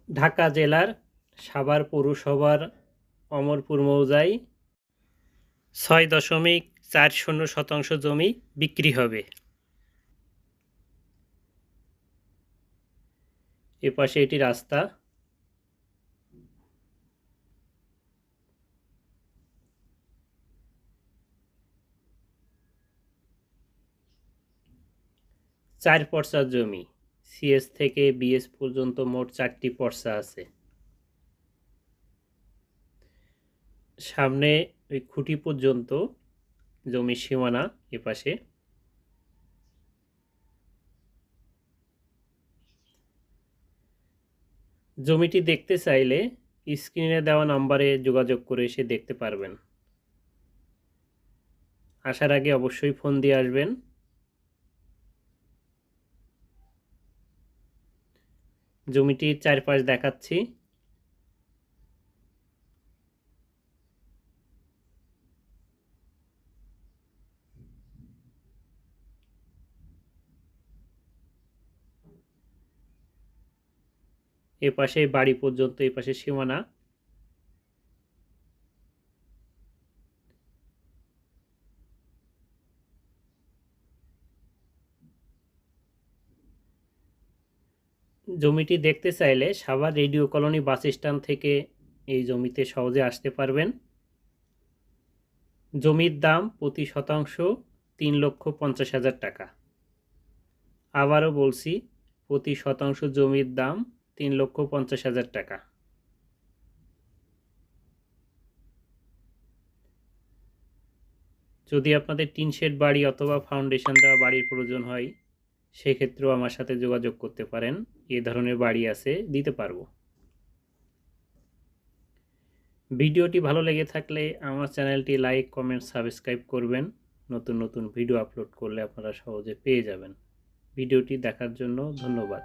ঢাকা জেলার সাভার পৌরসভার অমরপুর মৌজায় ৬.৪০ জমি বিক্রি হবে। এপাশে এটি রাস্তা। চার পর্সার জমি। সিএস থেকে বিএস পর্যন্ত মোট 4টি পর্সা আছে। সামনে ওই খুঁটি পর্যন্ত জমির সীমানা। এপাশে জমিটি দেখতে চাইলে স্ক্রিনে দেওয়া নাম্বারে যোগাযোগ করে এসে দেখতে পারবেন। আসার আগে অবশ্যই ফোন দিয়ে আসবেন। জমিটির চারপাশ দেখাচ্ছি। এপাশে বাড়ি পর্যন্ত এপাশে সীমানা। জমিটি দেখতে চাইলে Savar radio colony bus stand থেকে এই জমিতে সহজে আসতে পারবেন। জমির দাম প্রতি শতাংশ 3,50,000 টাকা। আবারও বলছি, প্রতি শতাংশ জমির দাম 3,50,000 টাকা। যদি আপনাদের টিন শেড বাড়ি অথবা ফাউন্ডেশন দেওয়া বাড়ির প্রয়োজন হয়, সেক্ষেত্রেও আমার সাথে যোগাযোগ করতে পারেন। এ ধরনের বাড়ি আছে, দিতে পারবো। ভিডিওটি ভালো লেগে থাকলে আমার চ্যানেলটি লাইক, কমেন্ট, সাবস্ক্রাইব করবেন। নতুন নতুন ভিডিও আপলোড করলে আপনারা সহজে পেয়ে যাবেন। ভিডিওটি দেখার জন্য ধন্যবাদ।